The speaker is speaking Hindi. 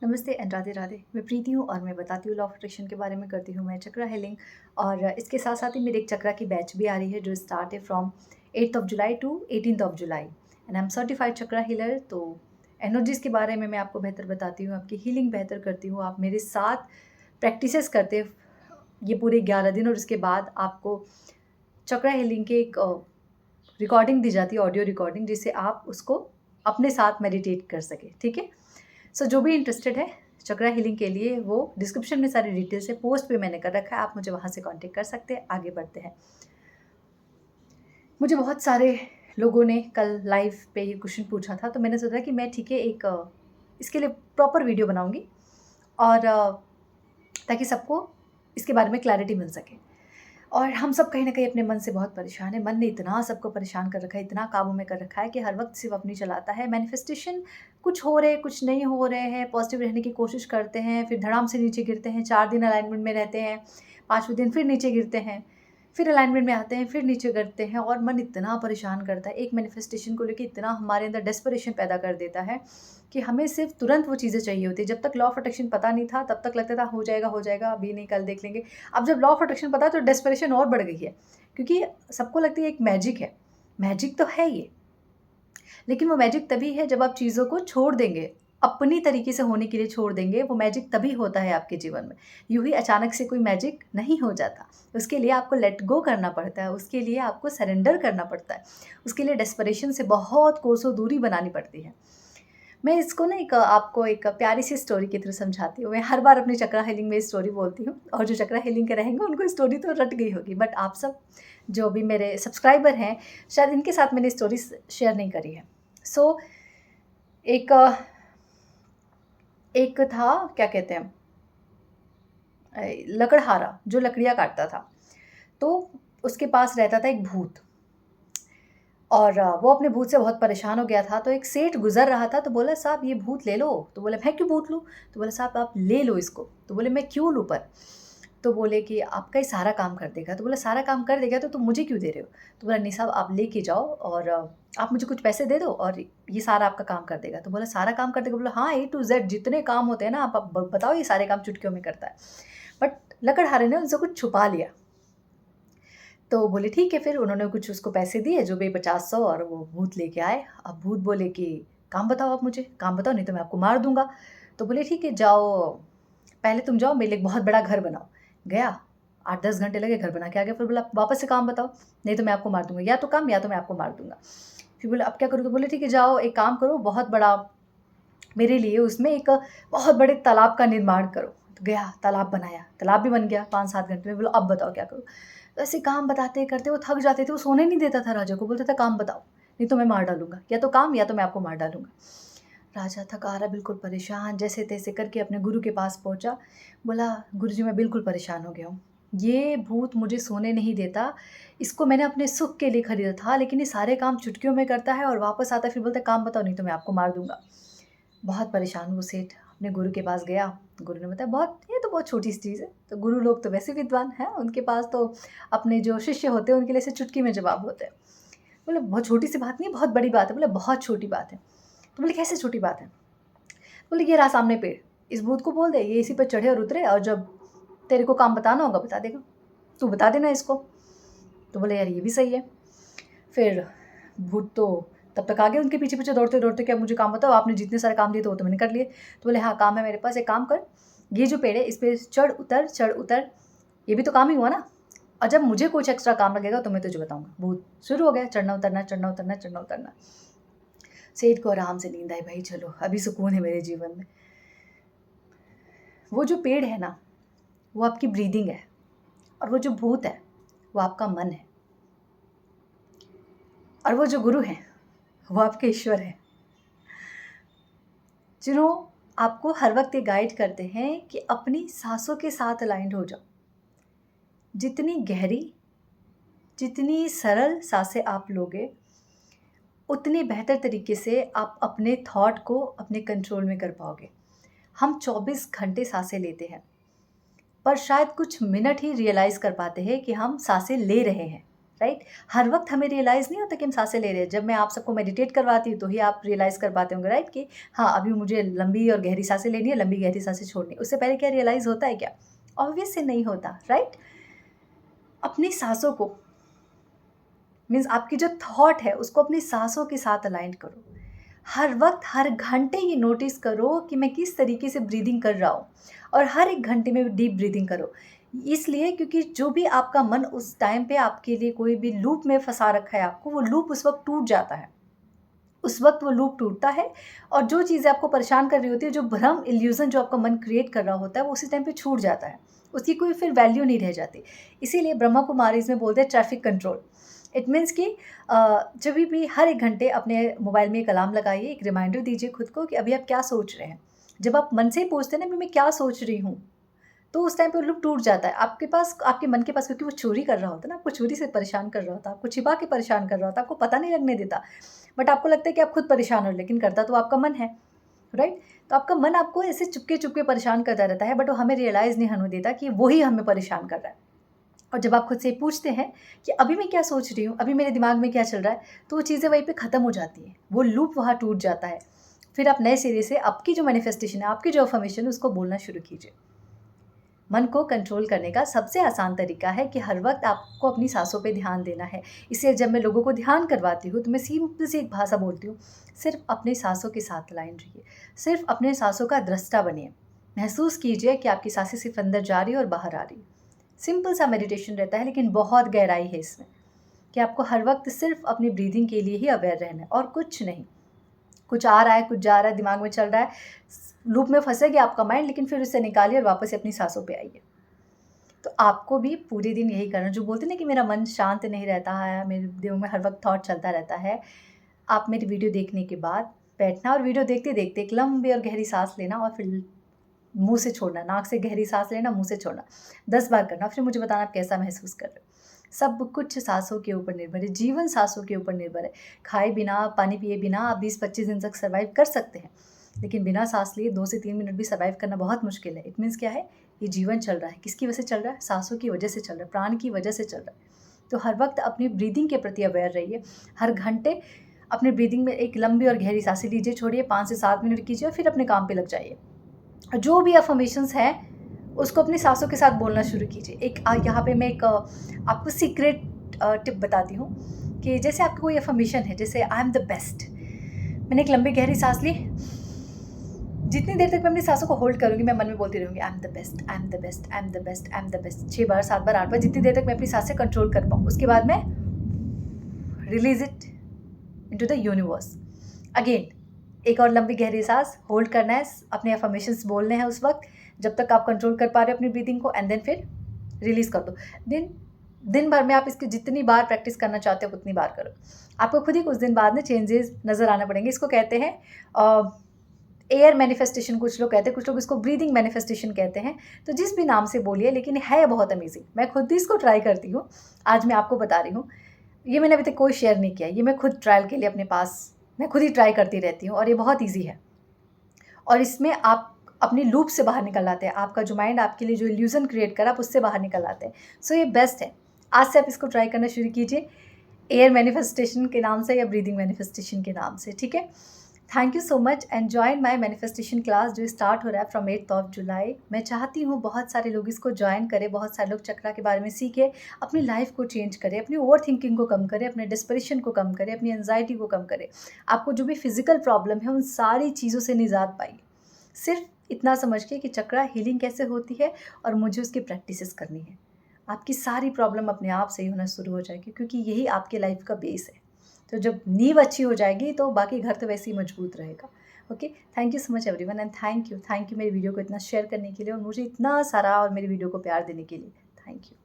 नमस्ते एंड राधे राधे। मैं प्रीति हूँ और मैं बताती हूँ लॉ ऑफ अट्रैक्शन के बारे में, करती हूँ मैं चक्रा हीलिंग। और इसके साथ साथ ही मेरे एक चक्रा की बैच भी आ रही है जो स्टार्ट है from 8th of July to 18th of July and I am certified chakra healer. तो एनर्जीज़ के बारे में मैं आपको बेहतर बताती हूँ, आपकी हीलिंग बेहतर करती हूँ। आप मेरे साथ प्रैक्टिसेस करते ये पूरे 11 दिन, और उसके बाद आपको चक्रा हीलिंग के एक रिकॉर्डिंग दी जाती है, ऑडियो रिकॉर्डिंग, जिससे आप उसको अपने साथ मेडिटेट कर सकें। ठीक है। सो जो भी इंटरेस्टेड है चक्रा हीलिंग के लिए, वो डिस्क्रिप्शन में सारी डिटेल्स है, पोस्ट पे मैंने कर रखा है, आप मुझे वहाँ से कांटेक्ट कर सकते हैं। आगे बढ़ते हैं। मुझे बहुत सारे लोगों ने कल लाइव पे ये क्वेश्चन पूछा था, तो मैंने सोचा कि मैं ठीक है एक इसके लिए प्रॉपर वीडियो बनाऊंगी, और ताकि सबको इसके बारे में क्लैरिटी मिल सके। और हम सब कहीं न कहीं अपने मन से बहुत परेशान हैं। मन ने इतना सबको परेशान कर रखा है, इतना काबू में कर रखा है कि हर वक़्त सिर्फ़ अपनी चलाता है। मैनिफेस्टेशन कुछ हो रहे, कुछ नहीं हो रहे हैं, पॉज़िटिव रहने की कोशिश करते हैं, फिर धड़ाम से नीचे गिरते हैं, 4 दिन अलाइनमेंट में रहते हैं, 5वें दिन फिर नीचे गिरते हैं, फिर अलाइनमेंट में आते हैं, फिर नीचे गिरते हैं, और मन इतना परेशान करता है। एक मैनिफेस्टेशन को लेके इतना हमारे अंदर डेस्परेशन पैदा कर देता है कि हमें सिर्फ़ तुरंत वो चीज़ें चाहिए होती है। जब तक लॉ ऑफ अट्रैक्शन पता नहीं था, तब तक लगता था हो जाएगा, अभी नहीं कल देख लेंगे। अब जब लॉ ऑफ अट्रैक्शन पता है तो डेस्परेशन और बढ़ गई है, क्योंकि सबको लगता है एक मैजिक है। मैजिक तो है ये, लेकिन वो मैजिक तभी है जब आप चीज़ों को छोड़ देंगे, अपनी तरीके से होने के लिए छोड़ देंगे। वो मैजिक तभी होता है आपके जीवन में। यूँ ही अचानक से कोई मैजिक नहीं हो जाता। उसके लिए आपको लेट गो करना पड़ता है, उसके लिए आपको सरेंडर करना पड़ता है, उसके लिए डेस्परेशन से बहुत कोसों दूरी बनानी पड़ती है। मैं इसको ना आपको एक प्यारी सी स्टोरी की तरह समझाती हूँ। मैं हर बार अपनी चक्रा हीलिंग में स्टोरी बोलती हूँ, और जो चक्रा हीलिंग के रहेंगे उनको स्टोरी तो रट गई होगी, बट आप सब जो भी मेरे सब्सक्राइबर हैं, शायद इनके साथ मैंने स्टोरी शेयर नहीं करी है। सो एक एक था, क्या कहते हैं, लकड़हारा जो लकड़ियाँ काटता था। तो उसके पास रहता था एक भूत, और वो अपने भूत से बहुत परेशान हो गया था। तो एक सेठ गुज़र रहा था, तो बोला, "साहब ये भूत ले लो।" तो बोला, "मैं क्यों भूत लूँ?" तो बोला, "साहब आप ले लो इसको।" तो बोले, "मैं क्यों लूँ पर?" तो बोले कि आपका ही सारा काम कर देगा। तो बोला, "सारा काम कर देगा तो तुम मुझे क्यों दे रहे हो?" तो बोला, "नहीं साहब आप लेके जाओ, और आप मुझे कुछ पैसे दे दो और ये सारा आपका काम कर देगा।" तो बोला, "सारा काम कर देगा?" बोला, "हाँ, ए टू ज़ेड जितने काम होते हैं ना, आप अब बताओ, ये सारे काम चुटकियों में करता है।" बट लकड़हारे ने उनसे कुछ छुपा लिया। तो बोले ठीक है, फिर उन्होंने कुछ उसको पैसे दिए, जो भी 50-100, और वो भूत लेके आए। अब भूत बोले कि काम बताओ आप मुझे, काम बताओ नहीं तो मैं आपको मार दूँगा। तो बोले ठीक है जाओ, पहले तुम जाओ मेरे लिए एक बहुत बड़ा घर बनाओ। गया, 8-10 घंटे लगे, घर बना के आ गया। फिर बोला वापस से काम बताओ, नहीं तो मैं आपको मार दूँगा, या तो काम या तो मैं आपको मार दूँगा। फिर बोला अब क्या करूँ? तो बोले ठीक है जाओ एक काम करो, बहुत बड़ा मेरे लिए उसमें एक बहुत बड़े तालाब का निर्माण करो। तो गया, तालाब बनाया, तालाब भी बन गया 5-7 घंटे में। बोला अब बताओ क्या करूँ? तो ऐसे काम बताते करते वो थक जाते थे, वो सोने नहीं देता था राजा को, बोलता था काम बताओ, नहीं तो मैं मार डालूँगा, या तो काम या तो मैं आपको मार डालूँगा। राजा थका-हारा बिल्कुल परेशान जैसे-तैसे करके अपने गुरु के पास पहुँचा। बोला, "गुरुजी मैं बिल्कुल परेशान हो गया हूँ। ये भूत मुझे सोने नहीं देता, इसको मैंने अपने सुख के लिए खरीदा था, लेकिन ये सारे काम चुटकियों में करता है और वापस आता है फिर बोलता है काम बताओ नहीं तो मैं आपको मार दूँगा।" बहुत परेशान वो सेठ अपने गुरु के पास गया। गुरु ने बताया बहुत, ये तो बहुत छोटी सी चीज़ है। तो गुरु लोग तो वैसे विद्वान हैं, उनके पास तो अपने जो शिष्य होते हैं उनके लिए ऐसे चुटकी में जवाब होते हैं। बोले बहुत छोटी सी बात नहीं है, बहुत बड़ी बात है। बोले बहुत छोटी बात है। तो बोले कैसे छोटी बात है? बोले ये रहा सामने पेड़, इस भूत को बोल दे ये इसी पर चढ़े और उतरे, और जब तेरे को काम बताना होगा बता देगा, तू बता देना इसको। तो बोले यार ये भी सही है। फिर भूत तो तब तक आगे उनके पीछे-पीछे दौड़ते-दौड़ते कि अब मुझे काम बताओ, आपने जितने सारे काम दिए थे वो तो मैंने कर लिए। तो बोले हाँ, काम है मेरे पास, एक काम कर, ये जो पेड़ है इस पे चढ़ उतर, ये भी तो काम ही हुआ ना, और जब मुझे कुछ एक्स्ट्रा काम लगेगा तो मैं तुझे बताऊँगा। भूत शुरू हो गया चढ़ना उतरना, चढ़ना उतरना, चढ़ना उतरना। सेठ को आराम से नींद आई, भाई चलो अभी सुकून है मेरे जीवन में। वो जो पेड़ है ना, वो आपकी ब्रीदिंग है, और वो जो भूत है, वो आपका मन है, और वो जो गुरु हैं, वो आपके ईश्वर हैं। जिन्हों आपको हर वक्त ये गाइड करते हैं कि अपनी सांसों के साथ अलाइंड हो जाओ। जितनी गहरी, जितनी सरल सांसें आप लोगे, उतनी बेहतर तरीके से आप अपने थॉट को अपने कंट्रोल में कर पाओगे। हम 24 घंटे सांसें लेते हैं, पर शायद कुछ मिनट ही रियलाइज़ कर पाते हैं कि हम सांसें ले रहे हैं। राइट? हर वक्त हमें रियलाइज़ नहीं होता कि हम सांसें ले रहे हैं। जब मैं आप सबको मेडिटेट करवाती हूँ तो ही आप रियलाइज़ कर पाते होंगे, राइट? कि हाँ, अभी मुझे लंबी और गहरी सांसें लेनी है, लंबी गहरी सांसें छोड़नी है। उससे पहले क्या रियलाइज़ होता है क्या? ऑब्वियस से नहीं होता, राइट? अपनी सांसों को, मीन्स आपकी जो थॉट है उसको अपनी सांसों के साथ अलाइन करो। हर वक्त, हर घंटे ये नोटिस करो कि मैं किस तरीके से ब्रीदिंग कर रहा हूँ, और हर एक घंटे में डीप ब्रीदिंग करो। इसलिए क्योंकि जो भी आपका मन उस टाइम पे आपके लिए कोई भी लूप में फंसा रखा है आपको, वो लूप उस वक्त टूट जाता है। उस वक्त वो लूप टूटता है, और जो चीज़ें आपको परेशान कर रही होती है, जो भ्रम, इल्यूज़न जो आपका मन क्रिएट कर रहा होता है, वो उसी टाइम पे छूट जाता है। उसकी कोई फिर वैल्यू नहीं रह जाती। इसीलिए ब्रह्मा कुमारीज़ में बोलते हैं ट्रैफिक कंट्रोल। इट मीन्स कि जब भी हर एक घंटे अपने मोबाइल में एक अलार्म लगाइए, एक रिमाइंडर दीजिए खुद को कि अभी आप क्या सोच रहे हैं। जब आप मन से ही पूछते हैं ना, अभी मैं क्या सोच रही हूँ, तो उस टाइम पे वो लूप टूट जाता है। आपके पास, आपके मन के पास, क्योंकि वो चोरी कर रहा होता है ना, आपको चोरी से परेशान कर रहा होता है, आपको छिपा के परेशान कर रहा होता है, आपको पता नहीं लगने देता। बट आपको लगता है कि आप खुद परेशान हो, लेकिन करता तो आपका मन है, राइट? तो आपका मन आपको ऐसे चुपके-चुपके परेशान करता रहता है, बट वो हमें रियलाइज़ नहीं होने देता कि वही हमें परेशान कर रहा है। और जब आप खुद से पूछते हैं कि अभी मैं क्या सोच रही हूँ, अभी मेरे दिमाग में क्या चल रहा है, तो वो चीज़ें वहीं पे ख़त्म हो जाती हैं, वो लूप वहाँ टूट जाता है। फिर आप नए सिरे से आपकी जो मैनिफेस्टेशन है, आपकी जो अफ़र्मेशन है, उसको बोलना शुरू कीजिए। मन को कंट्रोल करने का सबसे आसान तरीका है कि हर वक्त आपको अपनी सांसों पे ध्यान देना है। इसलिए जब मैं लोगों को ध्यान करवाती हूँ तो मैं सिंपल सी एक भाषा बोलती हूँ, सिर्फ अपनी सांसों के साथ लाइन रहिए, सिर्फ अपने सांसों का दृष्टा बनिए। महसूस कीजिए कि आपकी सांसें सिर्फ अंदर जा रही है और बाहर आ रही है। सिंपल सा मेडिटेशन रहता है, लेकिन बहुत गहराई है इसमें, कि आपको हर वक्त सिर्फ अपनी ब्रीदिंग के लिए ही अवेयर रहना है और कुछ नहीं। कुछ आ रहा है, कुछ जा रहा है, दिमाग में चल रहा है, लूप में फंसेगा आपका माइंड, लेकिन फिर उसे निकालिए और वापस से अपनी सांसों पे आइए। तो आपको भी पूरे दिन यही करना। जो बोलते हैं ना कि मेरा मन शांत नहीं रहता है, मेरे दिमाग में हर वक्त थॉट चलता रहता है, आप मेरी वीडियो देखने के बाद बैठना और वीडियो देखते-देखते एक लंबी और गहरी साँस लेना और फिर मुँह से छोड़ना। नाक से गहरी साँस लेना, मुँह से छोड़ना। 10 बार करना, फिर मुझे बताना आप कैसा महसूस कर रहे हो। सब कुछ साँसों के ऊपर निर्भर है, जीवन साँसों के ऊपर निर्भर है। खाए बिना, पानी पिए बिना आप 20-25 दिन तक सर्वाइव कर सकते हैं, लेकिन बिना साँस लिए 2 से 3 मिनट भी सर्वाइव करना बहुत मुश्किल है। इट मीन्स क्या है, ये जीवन चल रहा है, किसकी वजह से चल रहा है? सांसों की वजह से चल रहा है, प्राण की वजह से चल रहा है। तो हर वक्त अपनी ब्रीदिंग के प्रति अवेयर रहिए। हर घंटे अपनी ब्रीदिंग में एक लंबी और गहरी सांसें लीजिए, छोड़िए, 5 से 7 मिनट कीजिए और फिर अपने काम पे लग जाइए। जो भी अफ़र्मेशंस हैं, उसको अपनी सांसों के साथ बोलना शुरू कीजिए। एक यहाँ पे मैं एक आपको सीक्रेट टिप बताती हूँ कि जैसे आपकी कोई अफ़र्मेशन है, जैसे आई एम द बेस्ट। मैंने एक लंबी गहरी सांस ली, जितनी देर तक मैं अपनी सांसों को होल्ड करूँगी, मैं मन में बोलती रहूँगी, I am the best, I am the best, I am the best, I am the best. 6 बार, 7 बार, 8 बार, जितनी देर तक मैं अपनी सांसें कंट्रोल कर पाऊँ। उसके बाद मैं release it into the universe. Again एक और लंबी गहरी सांस होल्ड करना है, अपने अफर्मेशंस बोलने हैं उस वक्त जब तक आप कंट्रोल कर पा रहे हो अपनी ब्रीदिंग को, एंड देन फिर रिलीज़ कर दो। दिन भर में आप इसकी जितनी बार प्रैक्टिस करना चाहते हो उतनी बार करो। आपको खुद ही कुछ दिन बाद में चेंजेस नज़र आने पड़ेंगे। इसको कहते हैं एयर मैनिफेस्टेशन, कुछ लोग कहते हैं, कुछ लोग इसको ब्रीदिंग मैनिफेस्टेशन कहते हैं। तो जिस भी नाम से बोलिए, लेकिन है बहुत अमेजिंग। मैं खुद ही इसको ट्राई करती हूँ, आज मैं आपको बता रही हूँ। ये मैंने अभी तक कोई शेयर नहीं किया, ये मैं खुद ट्रायल के लिए अपने पास, मैं खुद ही ट्राई करती रहती हूँ, और ये बहुत ईजी है। और इसमें आप अपनी लूप से बाहर निकल आते हैं। आपका जो माइंड आपके लिए जो इल्यूज़न क्रिएट करा, आप उससे बाहर निकल आते हैं। सो ये बेस्ट है। आज से आप इसको ट्राई करना शुरू कीजिए, एयर मैनिफेस्टेशन के नाम से या ब्रीदिंग मैनिफेस्टेशन के नाम से, ठीक है? Thank you so much and join my manifestation class जो स्टार्ट हो रहा है फ्रॉम 8th ऑफ जुलाई। मैं चाहती हूँ बहुत सारे लोग इसको ज्वाइन करें, बहुत सारे लोग चक्रा के बारे में सीखें, अपनी लाइफ को चेंज करें, अपनी ओवर थिंकिंग को कम करें, अपने डिस्परेशन को कम करें, अपनी एंजाइटी को कम करें। आपको जो भी फिजिकल प्रॉब्लम है, उन सारी चीज़ों से निजात पाइए। सिर्फ इतना समझ के कि चक्रा हीलिंग कैसे होती है और मुझे उसकी प्रैक्टिसेस करनी है। आपकी सारी प्रॉब्लम अपने आप सही होना शुरू हो जाएगी, क्योंकि यही आपके लाइफ का बेस है। तो जब नींव अच्छी हो जाएगी तो बाकी घर तो वैसे ही मजबूत रहेगा। Okay, thank you so much everyone and thank you मेरी वीडियो को इतना शेयर करने के लिए और मुझे इतना सारा और मेरी वीडियो को प्यार देने के लिए। Thank you.